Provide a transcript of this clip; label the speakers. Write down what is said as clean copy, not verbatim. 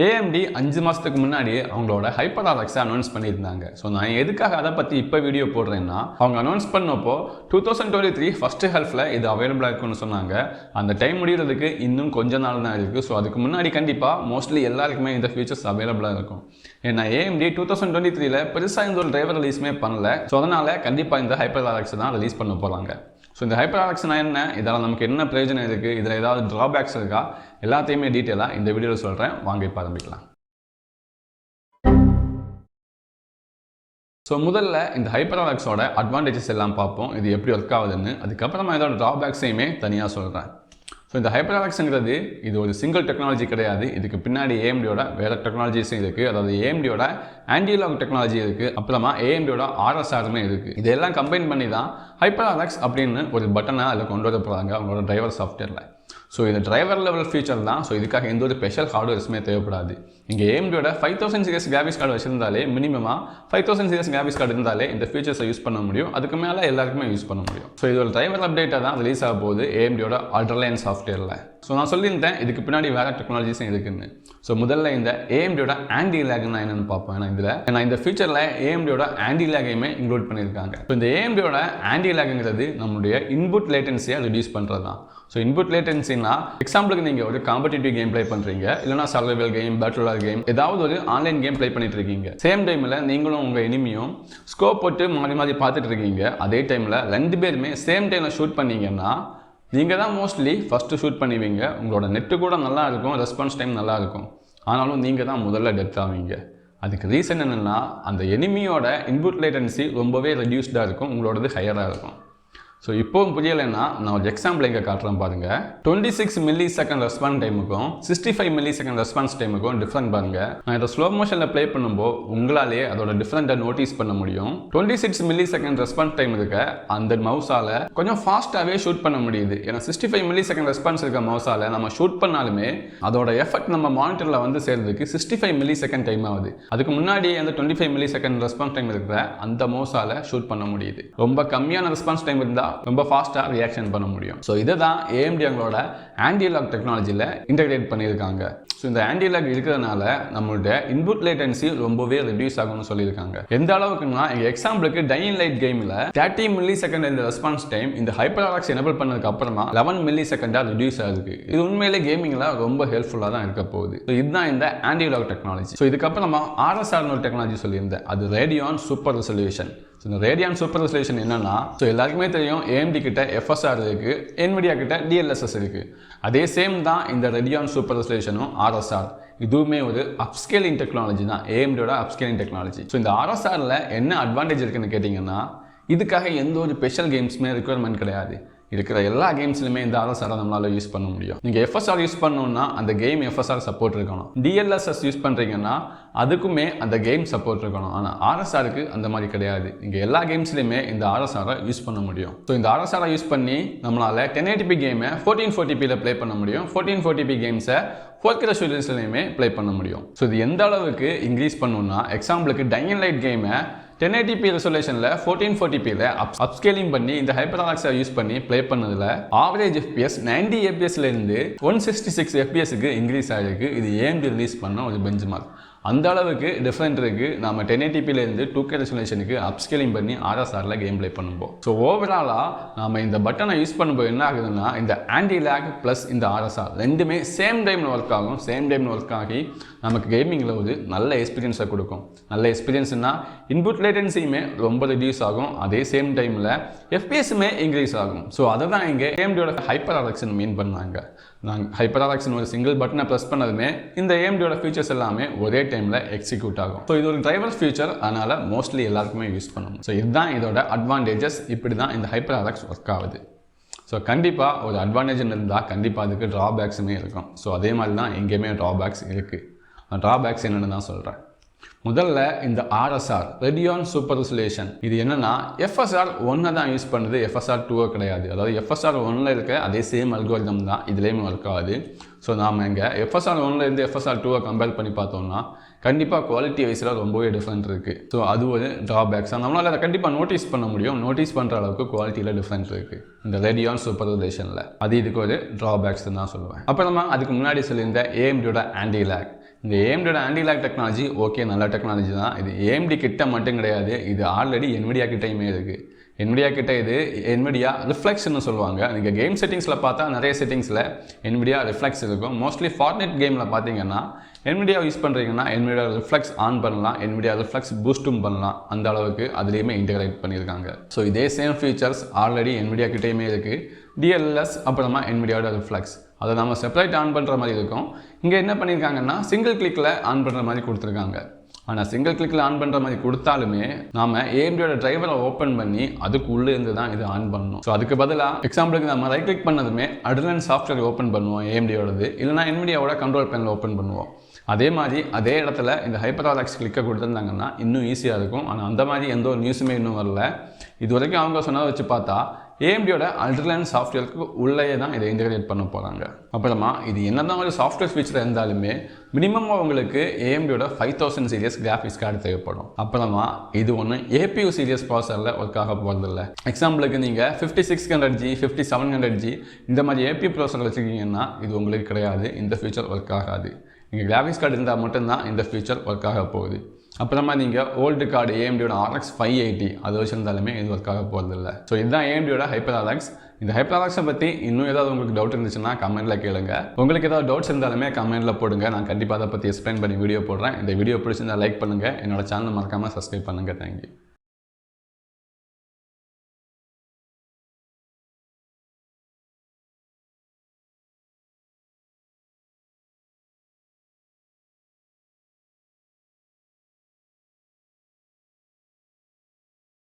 Speaker 1: AMD 5 மாதத்துக்கு முன்னாடி அவங்களோட ஹைப்பர் RX அனௌன்ஸ் பண்ணியிருந்தாங்க. ஸோ நான் எதுக்காக அதை பற்றி இப்போ வீடியோ போடுறேன்னா, அவங்க அனௌன்ஸ் பண்ணப்போ 2023 ஃபஸ்ட்டு ஹால்ஃபில் இது அவைலபிளாக இருக்குன்னு சொன்னாங்க. அந்த டைம் முடிகிறதுக்கு இன்னும் கொஞ்ச நாள் தான் இருக்குது. ஸோ அதுக்கு முன்னாடி கண்டிப்பாக மோஸ்ட்லி எல்லாருக்குமே இந்த ஃபீச்சர்ஸ் அவைலபிளாக இருக்கும். ஏன்னா AMD 2023ல் பெருசாக இந்த ஒரு டிரைவர் ரிலீஸுமே பண்ணல. ஸோ அதனால் கண்டிப்பாக இந்த ஹைப்பர் RX தான் ரிலீஸ் பண்ண போகிறாங்க. ஸோ இந்த ஹைப்பர் RXனா என்ன, இதனால் நமக்கு என்ன பிரயோஜனம் இருக்குது, இதில் ஏதாவது ட்ராபேக்ஸ் இருக்கா, எல்லாத்தையுமே டீட்டெயிலாக இந்த வீடியோவில் சொல்கிறேன். வாங்க இப்போ ஆரம்பிக்கலாம். ஸோ முதல்ல இந்த ஹைப்பர் RXோட அட்வான்டேஜஸ் எல்லாம் பார்ப்போம், இது எப்படி ஒர்க் ஆகுதுன்னு. அதுக்கப்புறமா இதோட ட்ராபேக்ஸையுமே தனியாக சொல்கிறேன். ஸோ இந்த ஹைப்பர் RXங்கிறது இது ஒரு சிங்கிள் டெக்னாலஜி கிடையாது. இதுக்கு பின்னாடி AMDயோட வேறு டெக்னாலஜிஸும் இருக்குது. அதாவது AMDயோட ஆன்டிலாக் டெக்னாலஜி இருக்குது, அப்புறமா AMDயோட RSRமே இருக்குது. இதெல்லாம் கம்பைன் பண்ணி தான் ஹைப்பர் RX அப்படின்னு ஒரு பட்டனை அதில் கொண்டு வர போகிறாங்க அவங்களோட டிரைவர் சாஃப்ட்வேரில். ஸோ இது டிரைவர் லெவல் ஃபீச்சர் தான். ஸோ இதுக்காக எந்த ஒரு ஸ்பெஷல் ஹார்ட்வேர்ஸுமே தேவைப்படாது. இங்கே AMDயோட 5000 சீரிஸ் கிராஃபிக்ஸ் கார்டு வச்சிருந்தாலே மினிமமாக 5000 சீரிஸ் கிராஃபிக்ஸ் கார்டு இருந்தாலே இந்த ஃபீச்சர்ஸை யூஸ் பண்ண முடியும். அதுக்கு மேலே எல்லாருக்குமே யூஸ் பண்ண முடியும். ஸோ இது ஒரு டிரைவர் அப்டேட்டாக தான் ரிலீஸ் ஆக போகுது AMDயோட அல்ட்ராலைன் சாஃப்ட்வேரில். ஸோ நான் சொல்லியிருந்தேன் இதுக்கு பின்னாடி வேறு டெக்னாலஜிஸும் இருக்குன்னு. ஸோ முதல்ல இந்த AMDயோட ஆன்டி லேக்னா என்னென்னு பார்ப்போம். ஏன்னா இந்த ஃபீச்சரில் AMDயோட ஆன்டி லேகையுமே இன்க்ளூட் பண்ணியிருக்காங்க. ஸோ இந்த AMDயோட ஆன்டி லேக்குங்கிறது நம்மளுடைய இன்புட் லேட்டன்சியை ரெடியூஸ் பண்ணுறது தான். ஸோ இன்புட் லேட்டன்சினா எக்ஸாம்பிளுக்கு நீங்கள் ஒரு காம்படிட்டிவ் கேம் ப்ளே பண்ணுறீங்க, இல்லைனா survival game, battle Royal game, ஏதாவது ஒரு ஆன்லைன் கேம் ப்ளே பண்ணிட்டு இருக்கீங்க. சேம் டைமில் நீங்களும் உங்கள் எனிமியும் ஸ்கோப் போட்டு மாறி மாறி பார்த்துட்டு இருக்கீங்க. அதே டைமில் 2 பேருமே சேம் டைமில் ஷூட் பண்ணீங்கன்னா நீங்கள் தான் மோஸ்ட்லி ஃபஸ்ட்டு ஷூட் பண்ணுவீங்க. உங்களோட நெட்டு கூட நல்லா இருக்கும், ரெஸ்பான்ஸ் டைம் நல்லா இருக்கும். ஆனாலும் நீங்கள் தான் முதல்ல டெத் ஆவீங்க. அதுக்கு ரீசன் என்னென்னா, அந்த எனிமியோட இன்புட் லேட்டன்சி ரொம்பவே ரெடியூஸ்டாக இருக்கும், உங்களோடது ஹையராக இருக்கும். ஸோ இப்போவும் புரியலைன்னா நான் ஒரு எக்ஸாம்பிள் இங்கே காட்டுறேன் பாருங்கள். 26 மில்லி செகண்ட் ரெஸ்பான்ஸ் டைமுக்கும் 65 மில்லி செகண்ட் ரெஸ்பான்ஸ் டைமுக்கும் டிஃப்ரெண்ட் பாருங்கள். நான் இதை ஸ்லோ மோஷனில் ப்ளே பண்ணும்போது உங்களாலே அதோட டிஃப்ரெண்ட்டை நோட்டீஸ் பண்ண முடியும். 26 மில்லி செகண்ட் ரெஸ்பான்ஸ் டைம் இருக்க அந்த மவுஸால் கொஞ்சம் ஃபாஸ்ட்டாகவே ஷூட் பண்ண முடியுது. ஏன்னா 65 மில்லி செகண்ட் ரெஸ்பான்ஸ் இருக்க மவுஸால் நம்ம ஷூட் பண்ணாலுமே அதோட எஃபெக்ட் நம்ம மானிட்டரில் வந்து சேர்றதுக்கு 65 மில்லி செகண்ட் டைம் ஆகுது. அதுக்கு முன்னாடி அந்த 25 மில்லி செகண்ட் ரெஸ்பான்ஸ் டைம் இருக்கிற அந்த மவுஸால் ஷூட் பண்ண முடியுது. ரொம்ப கம்மியான ரெஸ்பான்ஸ் டைம் இருந்தால் ரொம்ப ஃபாஸ்ட்டாக ரியாக்ஷன் பண்ண முடியும். ஸோ இதை தான் AMD அவங்களோட ஆன்டிலாக் டெக்னாலஜியில் இன்டெகிரேட் பண்ணியிருக்காங்க. ஸோ இந்த ஆன்டிலாக் இருக்கிறதுனால நம்மளுடைய இன்புட் லேட்டன்சி ரொம்பவே ரெடியூஸ் ஆகும்னு சொல்லியிருக்காங்க. எந்த அளவுக்குன்னா, எங்கள் எக்ஸாம்பிளுக்கு டையிங் லைட் கேமில் 30 மில்லி செகண்ட் இந்த ரெஸ்பான்ஸ் டைம் இந்த ஹைப்பர் RX எனேபிள் பண்ணதுக்கு அப்புறமா 11 மில்லி செகண்டாக ரெடியூஸ் ஆகுது. இது உண்மையிலே கேமிங்கில் ரொம்ப ஹெல்ப்ஃபுல்லாக தான் இருக்க போகுது. ஸோ இதுதான் இந்த ஆன்டிலாக் டெக்னாலஜி. ஸோ இதுக்கப்புறமா RSRனு ஒரு டெக்னாலஜி சொல்லியிருந்தேன், அது ரேடியான் சூப்பர் ரெசல்யூஷன். ஸோ இந்த ரேடியான் சூப்பர் ரெசல்யூஷன் என்னன்னா, ஸோ எல்லாருக்குமே தெரியும் AMD கிட்ட FSR இருக்குது, Nvidia கிட்ட DLSS இருக்குது. அதே சேம் தான் இந்த ரேடியான் சூப்பர் ரெசல்யூஷனும் RSR. இதுவுமே ஒரு அப்ஸ்கேலிங் டெக்னாலஜி தான், AMDயோட அப்ஸ்கேலிங் டெக்னாலஜி. ஸோ இந்த RSRல என்ன அட்வான்டேஜ் இருக்குன்னு கேட்டிங்கன்னா, இதுக்காக எந்த ஒரு ஸ்பெஷல் கேம்ஸுமே ரெக்குயர்மெண்ட் கிடையாது. இருக்கிற எல்லா கேம்ஸ்லையுமே இந்த RSR நம்மளால் யூஸ் பண்ண முடியும். நீங்கள் FSR யூஸ் பண்ணணும்னா அந்த கேம் FSR சப்போர்ட் இருக்கணும். DLSS யூஸ் பண்ணுறீங்கன்னா அதுக்குமே அந்த கேம் சப்போர்ட் இருக்கணும். ஆனால் RSRக்கு அந்த மாதிரி கிடையாது. நீங்கள் எல்லா கேம்ஸ்லையுமே இந்த RSRை யூஸ் பண்ண முடியும். ஸோ இந்த RSRை யூஸ் பண்ணி நம்மளால் 1080p கேமை 1440pயில் ப்ளே பண்ண முடியும். 1440p கேம்ஸை 4K ரெசல்யூஷன்லையுமே ப்ளே பண்ண முடியும். ஸோ இது எந்த அளவுக்கு இன்க்ரீஸ் பண்ணணும்னா, எக்ஸாம்பிளுக்கு டையிங் லைட் கேமை 1080p ரெசல்யூஷனில் 1440pயில் அப்ஸ்கேலிங் பண்ணி இந்த ஹைப்பர் RXை யூஸ் பண்ணி ப்ளே பண்ணதில் ஆவரேஜ் FPS 90 fpsலேருந்து 166 fpsக்கு இன்க்ரீஸ் ஆகிருக்கு. இது AMD ரிலீஸ் பண்ண ஒரு பெஞ்ச் மார்க். அந்த அளவுக்கு டிஃப்ரெண்ட் இருக்குது. நம்ம 1080pலேருந்து 2K ரெசல்யூஷனுக்கு அப்ஸ்கேலிங் பண்ணி RSRல கேம் ப்ளே பண்ணும்போது. ஸோ ஓவராலாக நம்ம இந்த பட்டனை யூஸ் பண்ணும்போது என்ன ஆகுதுன்னா, இந்த ஆன்டி லேக் ப்ளஸ் இந்த RSR ரெண்டுமே சேம் டைமில் ஒர்க் ஆகும். சேம் டைமில் ஒர்க் ஆகி நமக்கு கேமிங்கில் ஒரு நல்ல எக்ஸ்பீரியன்ஸை கொடுக்கும். நல்ல எக்ஸ்பீரியன்ஸ்னால் இன்புட் லேட்டன்சியுமே ரொம்ப ரெடியூஸ் ஆகும். அதே சேம் டைமில் FPSமே இன்க்ரீஸ் ஆகும். ஸோ அதை தான் இங்கே AMDயோட ஹைப்பர் RXன்னு மீன் பண்ணாங்க. நாங்கள் ஹைப்பர் RXன்னு ஒரு சிங்கிள் பட்டனை ப்ரெஸ் பண்ணதுமே இந்த AMDயோட ஃபீச்சர்ஸ் எல்லாமே ஒரே டைமில் எக்ஸிக்யூட் ஆகும். ஸோ இது ஒரு டிரைவர் ஃபீச்சர், அதனால் மோஸ்ட்லி எல்லாருக்குமே யூஸ் பண்ணணும். ஸோ இதுதான் இதோட அட்வான்டேஜஸ். இப்படி தான் இந்த ஹைப்பர் RX ஒர்க் ஆகுது. ஸோ கண்டிப்பாக ஒரு அட்வான்டேஜ் இருந்தால் கண்டிப்பாக அதுக்கு ட்ராபேக்ஸுமே இருக்கும். ஸோ அதே மாதிரி தான் எங்கேயுமே ட்ராபேக்ஸ் இருக்குது. ட்ராபேக்ஸ் என்னென்னு தான் சொல்கிறேன். முதல்ல இந்த RSR ரேடியான் சூப்பர் ரெசல்யூஷன் இது என்னன்னா, FSR 1 தான் யூஸ் பண்ணுது, FSR 2 கிடையாது. அதாவது FSR 1ல் இருக்க அதே சேம் அல்கோரிதம் தான் இதுலேயுமே ஒர்க் ஆகுது. ஸோ நாம் இங்கே FSR 1லேருந்து FSR 2 கம்பேர் பண்ணி பார்த்தோம்னா கண்டிப்பாக குவாலிட்டி வைஸில் ரொம்பவே டிஃப்ரெண்ட் இருக்குது. ஸோ அது ஒரு ட்ராபேக்ஸ். நம்மளால் அதை கண்டிப்பாக நோட்டீஸ் பண்ண முடியும். நோட்டீஸ் பண்ணுற அளவுக்கு குவாலிட்டியில் டிஃப்ரெண்ட் இருக்குது இந்த ரேடியான் சூப்பர் ரெசல்யூஷனில். அது இதுக்கு ஒரு ட்ராபேக்ஸ் தான் சொல்லுவேன். அப்புறமா அதுக்கு முன்னாடி சொல்லியிருந்த AMDயோட ஆன்டி லேக். இந்த AMDோட ஆன்டி லாக் டெக்னாலஜி ஓகே நல்ல டெக்னாலஜி தான். இது AMD கிட்ட மட்டும் கிடையாது, இது ஆல்ரெடி Nvidia கிட்டையுமே இருக்குது. Nvidia கிட்ட இது Nvidia ரிஃப்ளெக்ஸ்னு சொல்லுவாங்க. நீங்கள் கேம் செட்டிங்ஸில் பார்த்தா நிறைய செட்டிங்ஸில் Nvidia ரிஃப்ளெக்ஸ் இருக்கும். மோஸ்ட்லி ஃபார்ட்நைட் கேமில் பார்த்தீங்கன்னா Nvidia யூஸ் பண்ணுறீங்கன்னா Nvidia ரிஃப்ளெக்ஸ் ஆன் பண்ணலாம், Nvidia ரிஃப்ளெக்ஸ் பூஸ்ட்டும் பண்ணலாம். அந்த அளவுக்கு அதுலேயுமே இன்டெகிரேட் பண்ணியிருக்காங்க. ஸோ இதே சேம் ஃபீச்சர்ஸ் ஆல்ரெடி Nvidia கிட்டேயுமே இருக்குது. DLSS அப்புறமா Nvidiaவோட ரிஃப்ளெக்ஸ் அதை நம்ம செப்பரேட் ஆன் பண்ணுற மாதிரி இருக்கும். இங்கே என்ன பண்ணியிருக்காங்கன்னா சிங்கிள் கிளிக்கில் ஆன் பண்ணுற மாதிரி கொடுத்துருக்காங்க. ஆனால் சிங்கிள் கிளிக்கில் ஆன் பண்ணுற மாதிரி கொடுத்தாலுமே நாம் AMDயோட டிரைவரை ஓப்பன் பண்ணி அதுக்கு உள்ளே இருந்து தான் இது ஆன் பண்ணணும். ஸோ அதுக்கு பதிலாக எக்ஸாம்பிளுக்கு நம்ம ரைட் கிளிக் பண்ணதுமே அட்ரினல் சாஃப்ட்வேர் ஓப்பன் பண்ணுவோம் AMDயோடது, இல்லைனா Nvidiaவோட கண்ட்ரோல் பேனல் ஓப்பன் பண்ணுவோம். அதே மாதிரி அதே இடத்துல இந்த ஹைப்பர்-ஆர்-எக்ஸ் கிளிக்கை கொடுத்துருந்தாங்கன்னா இன்னும் ஈஸியாக இருக்கும். ஆனால் அந்த மாதிரி எந்த ஒரு நியூஸுமே இன்னும் வரல. இது வரைக்கும் அவங்க சொன்னதை வச்சு பார்த்தா AMDயோட அல்ட்ரலைன் சாஃப்ட்வேருக்கு உள்ளே தான் இதை இன்டெகிரேட் பண்ண போகிறாங்க. அப்புறமா இது என்னதான் ஒரு சாஃப்ட்வேர் ஃபீச்சர் இருந்தாலுமே மினிமமாக உங்களுக்கு AMDயோட 5000 சீரியஸ் கிராஃபிக்ஸ் கார்டு தேவைப்படும். அப்புறமா இது ஒன்று APU சீரியஸ் ப்ராசஸரில் ஒர்க் ஆக போகிறதில்ல. எக்ஸாம்பிளுக்கு நீங்கள் 5600G 5700G இந்த மாதிரி APU ப்ராசஸர் வச்சுருக்கீங்கன்னா இது உங்களுக்கு கிடையாது, இந்த ஃபீச்சர் ஒர்க் ஆகாது. நீங்கள் கிராஃபிக்ஸ் கார்டு இருந்தால் மட்டும்தான் இந்த ஃபீச்சர் ஒர்க் ஆக போகுது. அப்புறமா நீங்கள் ஓல்டு கார்டு AMDயோட RX 580 அது வச்சுருந்தாலுமே இது ஒர்க் ஆக போகிறதில்ல. ஸோ இதுதான் AMDயோட ஹைப்பர்-ஆர்-எக்ஸ். இந்த ஹைப்பர்-ஆர்-எக்ஸை பற்றி இன்னும் ஏதாவது உங்களுக்கு டவுட் இருந்துச்சுன்னா கமெண்ட்டில் கேளுங்க. உங்களுக்கு ஏதாவது டவுட்ஸ் இருந்தாலுமே கமெண்ட்டில் போடுங்க, நான் கண்டிப்பாக அதை பற்றி எக்ஸ்பிளைன் பண்ணி வீடியோ போடுறேன். இந்த வீடியோ பிடிச்சிருந்தா லைக் பண்ணுங்கள், என்னோட சேனல் மறக்காமல் சப்ஸ்கிரைப் பண்ணுங்கள். தேங்க்யூ.